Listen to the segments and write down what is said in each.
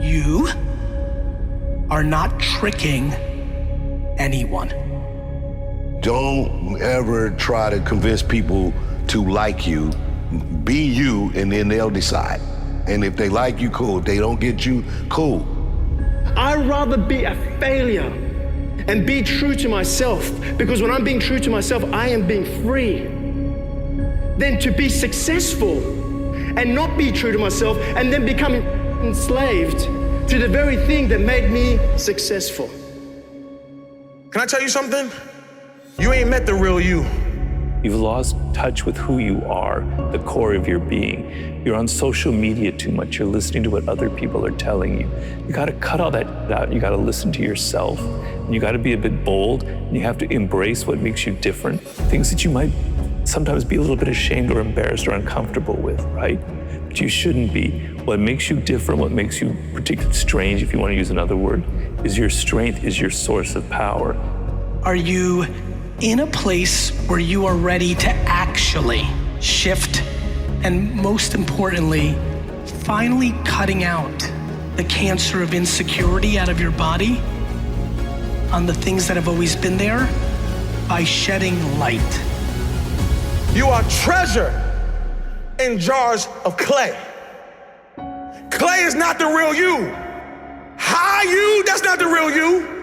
You are not tricking anyone. Don't ever try to convince people to like you. Be you, and then they'll decide. And if they like you, cool. If they don't get you, cool. I'd rather be a failure and be true to myself, because when I'm being true to myself, I am being free, than to be successful and not be true to myself and then become enslaved to the very thing that made me successful. Can I tell you something? You ain't met the real you. You've lost touch with who you are, the core of your being. You're on social media too much. You're listening to what other people are telling you. You gotta cut all that out. You gotta listen to yourself. And you gotta be a bit bold. And you have to embrace what makes you different. Things that you might sometimes be a little bit ashamed or embarrassed or uncomfortable with, right? But you shouldn't be. What makes you different, what makes you particularly strange, if you want to use another word, is your strength, is your source of power. Are you in a place where you are ready to actually shift and, most importantly, finally cutting out the cancer of insecurity out of your body on the things that have always been there by shedding light? You are treasure in jars of clay. Clay is not the real you. High you, that's not the real you.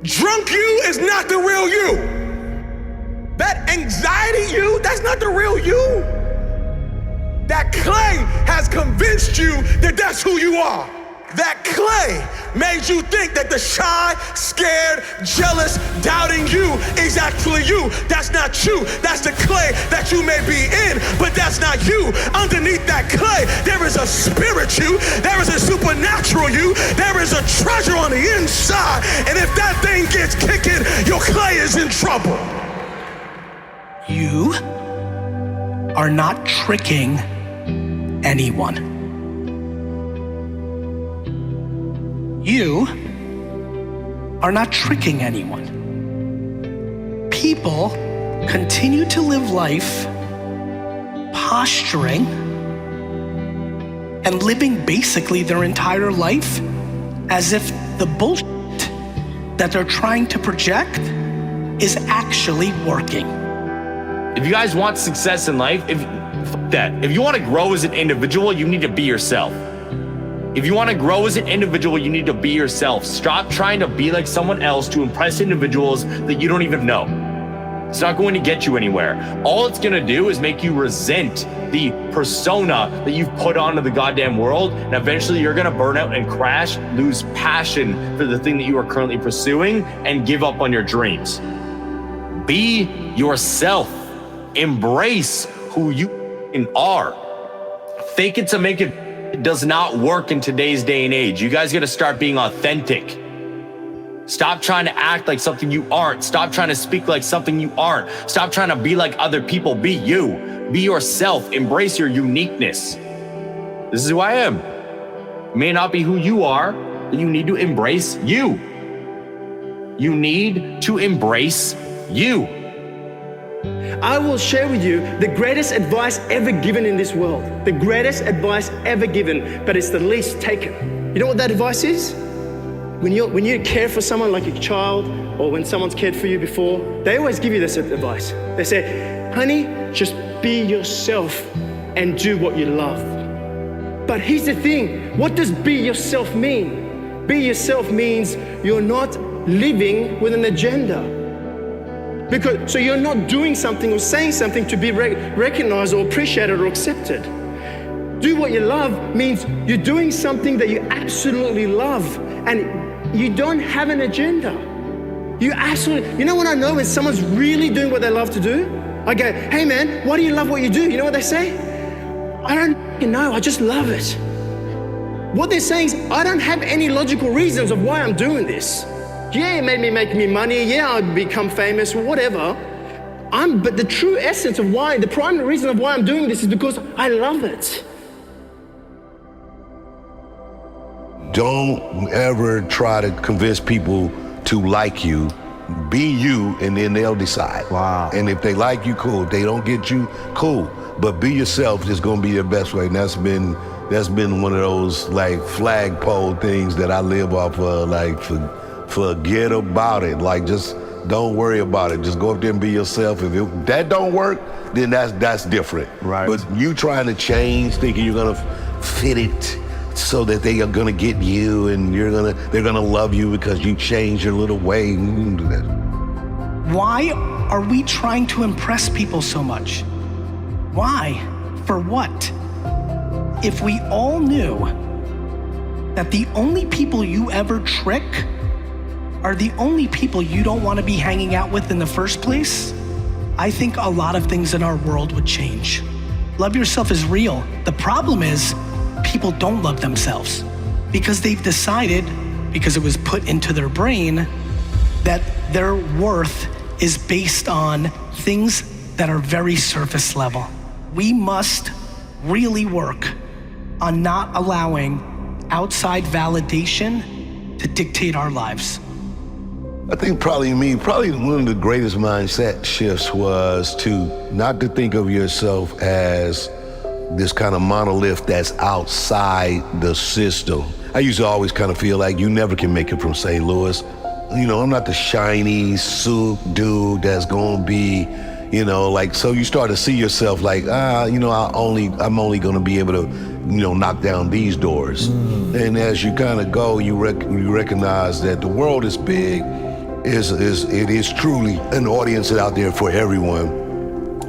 Drunk you is not the real you. That anxiety you, that's not the real you. That clay has convinced you that that's who you are. That clay made you think that the shy, scared, jealous, doubting you is actually you. That's not you. That's the clay that you may be in, but that's not you. Underneath that clay, there is a spirit you. There is a supernatural you. There is a treasure on the inside. And if that thing gets kicking, your clay is in trouble. You are not tricking anyone. You are not tricking anyone. People continue to live life posturing and living basically their entire life as if the bullshit that they're trying to project is actually working. If you guys want success in life, if you want to grow as an individual, you need to be yourself. If you want to grow as an individual, you need to be yourself. Stop trying to be like someone else to impress individuals that you don't even know. It's not going to get you anywhere. All it's going to do is make you resent the persona that you've put onto the goddamn world. And eventually you're going to burn out and crash, lose passion for the thing that you are currently pursuing, and give up on your dreams. Be yourself. Embrace who you are. Fake it to make it does not work in today's day and age. You guys got to start being authentic. Stop trying to act like something you aren't. Stop trying to speak like something you aren't. Stop trying to be like other people. Be you. Be yourself. Embrace your uniqueness. This is who I am. It may not be who you are, but you need to embrace you. You need to embrace you. I will share with you the greatest advice ever given in this world. The greatest advice ever given, but it's the least taken. You know what that advice is? When you care for someone like a child, or when someone's cared for you before, they always give you this advice. They say, honey, just be yourself and do what you love. But here's the thing, what does be yourself mean? Be yourself means you're not living with an agenda. So you're not doing something or saying something to be recognized or appreciated or accepted. Do what you love means you're doing something that you absolutely love and you don't have an agenda. You know what I know when someone's really doing what they love to do? I go, hey man, why do you love what you do? You know what they say? I don't know, I just love it. What they're saying is, I don't have any logical reasons of why I'm doing this. Yeah, it made me money. Yeah, I'd become famous, whatever. But the true essence of why, the primary reason of why I'm doing this is because I love it. Don't ever try to convince people to like you. Be you, and then they'll decide. Wow. And if they like you, cool. If they don't get you, cool. But be yourself is going to be your best way. And that's been that's been one of those like flagpole things that I live off of. Like, forget about it. Like, just don't worry about it. Just go up there and be yourself. If that don't work, then that's different. Right. But you trying to change, thinking you're gonna fit it so that they are gonna get you and they're gonna love you because you changed your little way. Why are we trying to impress people so much? Why? For what? If we all knew that the only people you ever trick are the only people you don't want to be hanging out with in the first place, I think a lot of things in our world would change. Love yourself is real. The problem is people don't love themselves because they've decided, because it was put into their brain, that their worth is based on things that are very surface level. We must really work on not allowing outside validation to dictate our lives. I think probably one of the greatest mindset shifts was to not to think of yourself as this kind of monolith that's outside the system. I used to always kind of feel like you never can make it from St. Louis. You know, I'm not the shiny suit dude that's gonna be, you know, like, so you start to see yourself like, you know, I'm only gonna be able to, you know, knock down these doors. And as you kind of go, you recognize that the world is big. It is truly an audience out there for everyone,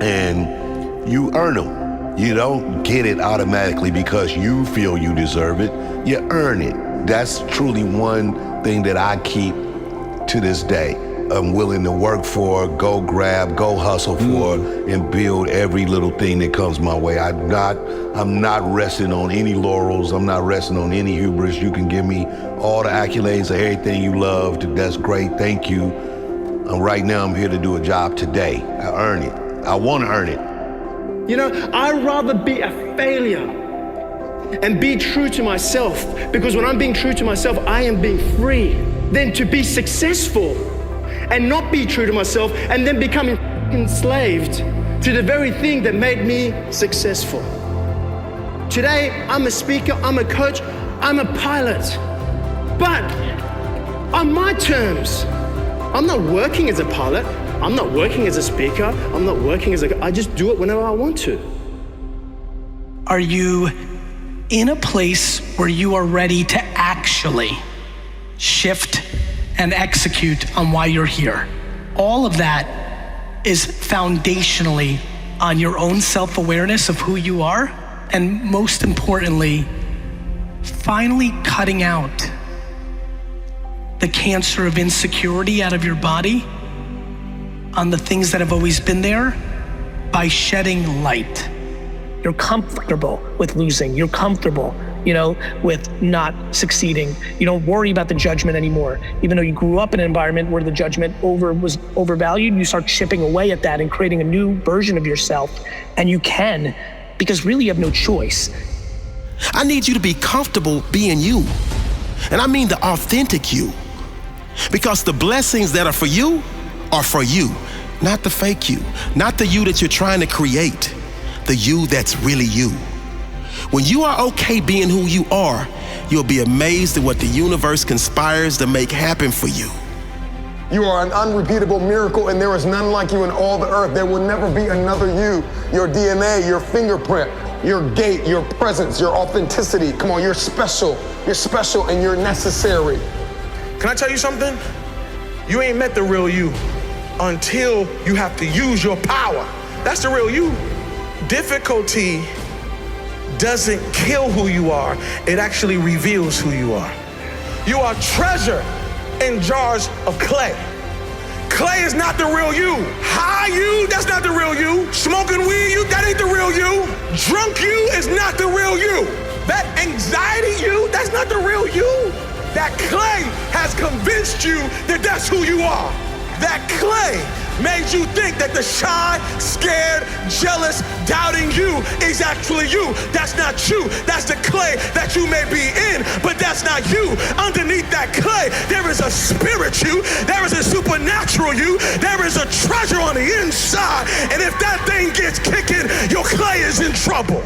and you earn them. You don't get it automatically because you feel you deserve it. You earn it. That's truly one thing that I keep to this day. I'm willing to work for, go grab, go hustle for, and build every little thing that comes my way. I'm not resting on any laurels. I'm not resting on any hubris. You can give me all the accolades of everything you love. That's great, thank you. Right now I'm here to do a job today. I earn it. I want to earn it. You know, I'd rather be a failure and be true to myself, because when I'm being true to myself, I am being free, than to be successful and not be true to myself and then becoming enslaved to the very thing that made me successful. Today, I'm a speaker, I'm a coach, I'm a pilot, but on my terms. I'm not working as a pilot, I'm not working as a speaker, I'm not working as I just do it whenever I want to. Are you in a place where you are ready to actually shift and execute on why you're here? All of that is foundationally on your own self-awareness of who you are, and most importantly, finally cutting out the cancer of insecurity out of your body on the things that have always been there by shedding light. You're comfortable with losing. You're comfortable, you know, with not succeeding. You don't worry about the judgment anymore. Even though you grew up in an environment where the judgment was overvalued, you start chipping away at that and creating a new version of yourself. And you can, because really you have no choice. I need you to be comfortable being you. And I mean the authentic you. Because the blessings that are for you, not the fake you, not the you that you're trying to create, the you that's really you. When you are okay being who you are, you'll be amazed at what the universe conspires to make happen for you. You are an unrepeatable miracle, and there is none like you in all the earth. There will never be another you. Your DNA, your fingerprint, your gait, your presence, your authenticity. Come on, you're special and you're necessary. Can I tell you something? You ain't met the real you until you have to use your power. That's the real you. Difficulty doesn't kill who you are, it actually reveals who you are. You are treasure in jars of clay. Clay is not the real you. High you, that's not the real you. Smoking weed, that ain't the real you. Drunk you is not the real you. That anxiety you, that's not the real you. That clay has convinced you that that's who you are. That clay made you think that the shy, scared, jealous, doubting you is actually you. That's not you. That's the clay that you may be in, but that's not you. Underneath that clay, there is a spirit you, there is a supernatural you, there is a treasure on the inside, and if that thing gets kicking, your clay is in trouble.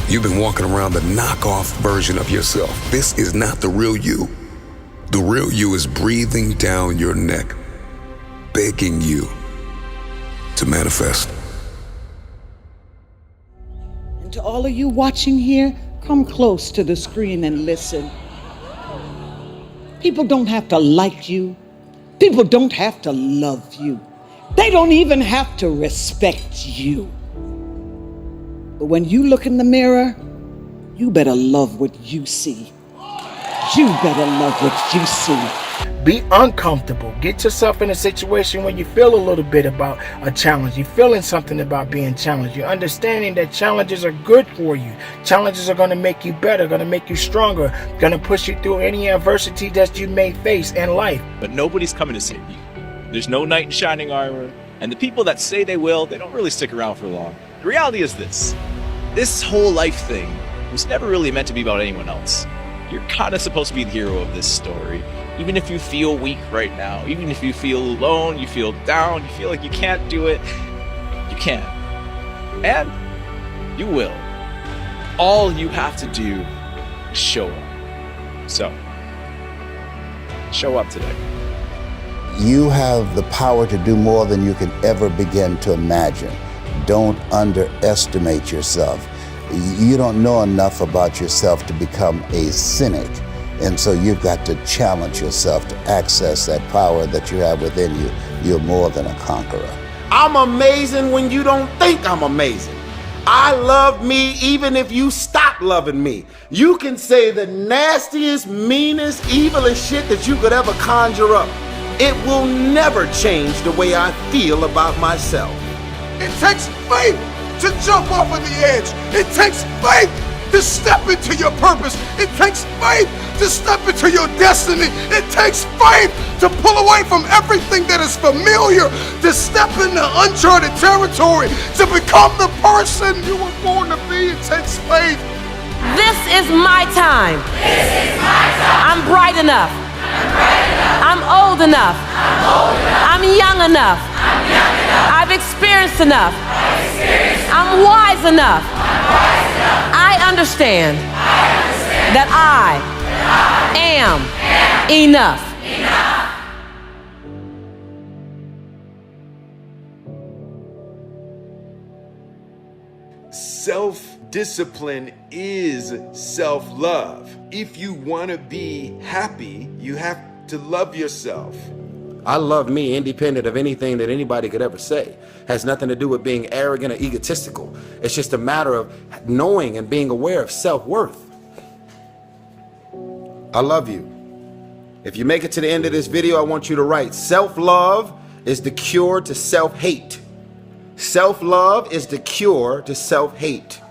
You've been walking around the knockoff version of yourself. This is not the real you. The real you is breathing down your neck, begging you to manifest. And to all of you watching here, come close to the screen and listen. People don't have to like you. People don't have to love you. They don't even have to respect you. But when you look in the mirror, you better love what you see. You better love what you see. Be uncomfortable. Get yourself in a situation where you feel a little bit about a challenge. You're feeling something about being challenged. You're understanding that challenges are good for you. Challenges are going to make you better, going to make you stronger, going to push you through any adversity that you may face in life. But nobody's coming to save you. There's no knight in shining armor. And the people that say they will, they don't really stick around for long. The reality is this whole life thing was never really meant to be about anyone else. You're kind of supposed to be the hero of this story. Even if you feel weak right now, even if you feel alone, you feel down, you feel like you can't do it, you can. And you will. All you have to do is show up. So, show up today. You have the power to do more than you can ever begin to imagine. Don't underestimate yourself. You don't know enough about yourself to become a cynic. And so you've got to challenge yourself to access that power that you have within you. You're more than a conqueror. I'm amazing when you don't think I'm amazing. I love me even if you stop loving me. You can say the nastiest, meanest, evilest shit that you could ever conjure up. It will never change the way I feel about myself. It takes faith to jump off of the edge. It takes faith to step into your purpose. It takes faith to step into your destiny. It takes faith to pull away from everything that is familiar, to step into uncharted territory, to become the person you were born to be. It takes faith. This is my time. This is my time. I'm bright enough. I'm old enough. I'm young enough. I've experienced enough. I'm wise enough. I understand that I am enough. Self-discipline is self-love. If you want to be happy, you have to love yourself. I love me independent of anything that anybody could ever say. Has nothing to do with being arrogant or egotistical. It's just a matter of knowing and being aware of self-worth. I love you. If you make it to the end of this video, I want you to write, self-love is the cure to self-hate. Self-love is the cure to self-hate.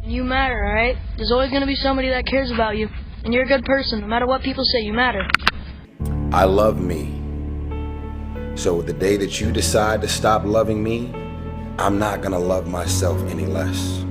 You matter, alright? There's always going to be somebody that cares about you. And you're a good person. No matter what people say, you matter. I love me. So the day that you decide to stop loving me, I'm not gonna love myself any less.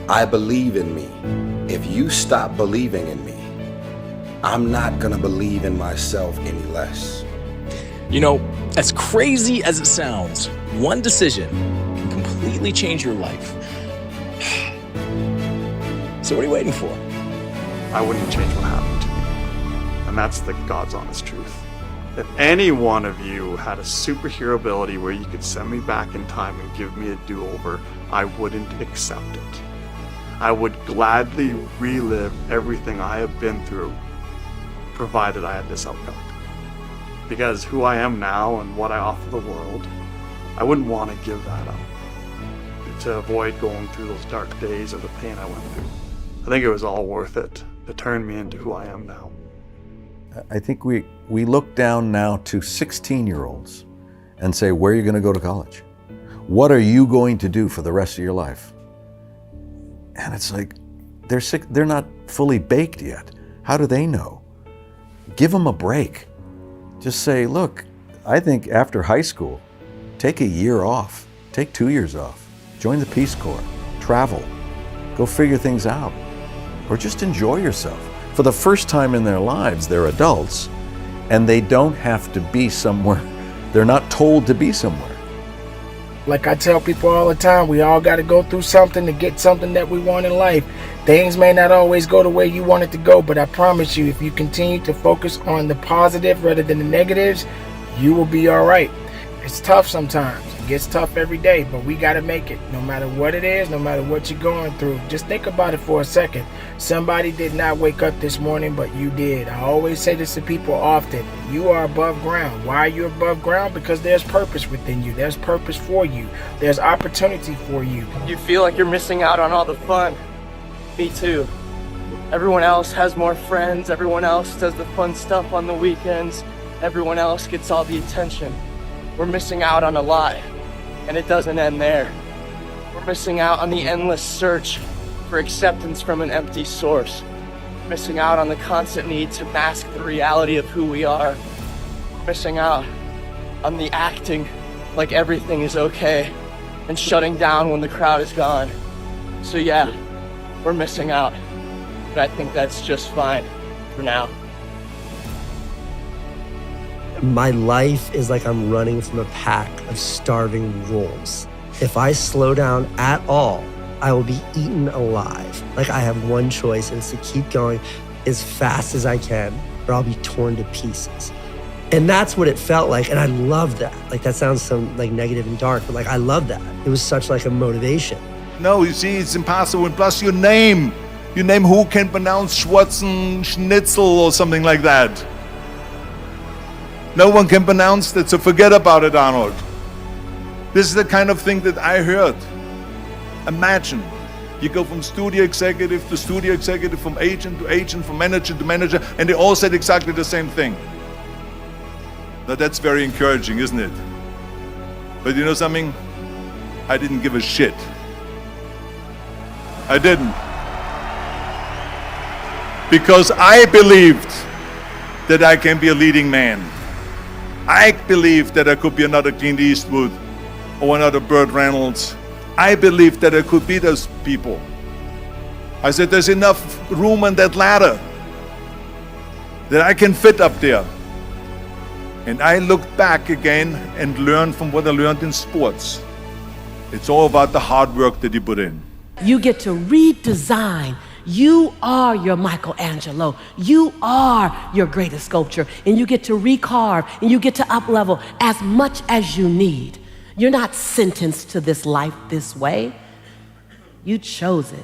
I believe in me. If you stop believing in me, I'm not gonna believe in myself any less. You know, as crazy as it sounds, one decision can completely change your life. So what are you waiting for? I wouldn't change what happened to me. And that's the God's honest truth. If any one of you had a superhero ability where you could send me back in time and give me a do-over, I wouldn't accept it. I would gladly relive everything I have been through, provided I had this outcome. Because who I am now and what I offer the world, I wouldn't want to give that up to avoid going through those dark days or the pain I went through. I think it was all worth it to turn me into who I am now. I think we look down now to 16-year-olds and say, where are you going to go to college? What are you going to do for the rest of your life? And it's like, they're not fully baked yet. How do they know? Give them a break. Just say, look, I think after high school, take a year off, take 2 years off, join the Peace Corps, travel, go figure things out, or just enjoy yourself. For the first time in their lives, they're adults, and they don't have to be somewhere. They're not told to be somewhere. Like I tell people all the time, we all got to go through something to get something that we want in life. Things may not always go the way you want it to go, but I promise you, if you continue to focus on the positive rather than the negatives, you will be all right. It's tough sometimes. It gets tough every day, but we got to make it. No matter what it is, no matter what you're going through, just think about it for a second. Somebody did not wake up this morning, but you did. I always say this to people often. You are above ground. Why are you above ground? Because there's purpose within you. There's purpose for you. There's opportunity for you. You feel like you're missing out on all the fun. Me too. Everyone else has more friends. Everyone else does the fun stuff on the weekends. Everyone else gets all the attention. We're missing out on a lot, and it doesn't end there. We're missing out on the endless search for acceptance from an empty source. We're missing out on the constant need to mask the reality of who we are. We're missing out on the acting like everything is okay and shutting down when the crowd is gone. So yeah, we're missing out, but I think that's just fine for now. My life is like I'm running from a pack of starving wolves. If I slow down at all, I will be eaten alive. Like I have one choice, and it's to keep going as fast as I can, or I'll be torn to pieces. And that's what it felt like, and I love that. Like that sounds so like negative and dark, but like I love that. It was such like a motivation. No, you see, it's impossible. And plus your name who can pronounce Schwarzen Schnitzel or something like that. No one can pronounce that, so forget about it, Arnold. This is the kind of thing that I heard. Imagine, you go from studio executive to studio executive, from agent to agent, from manager to manager, and they all said exactly the same thing. Now that's very encouraging, isn't it? But you know something? I didn't give a shit. I didn't. Because I believed that I can be a leading man. I believed that I could be another Clint Eastwood or another Burt Reynolds. I believed that I could be those people. I said, there's enough room on that ladder that I can fit up there. And I looked back again and learned from what I learned in sports. It's all about the hard work that you put in. You get to redesign. You are your Michelangelo. You are your greatest sculpture. And you get to recarve and you get to up-level as much as you need. You're not sentenced to this life this way. You chose it.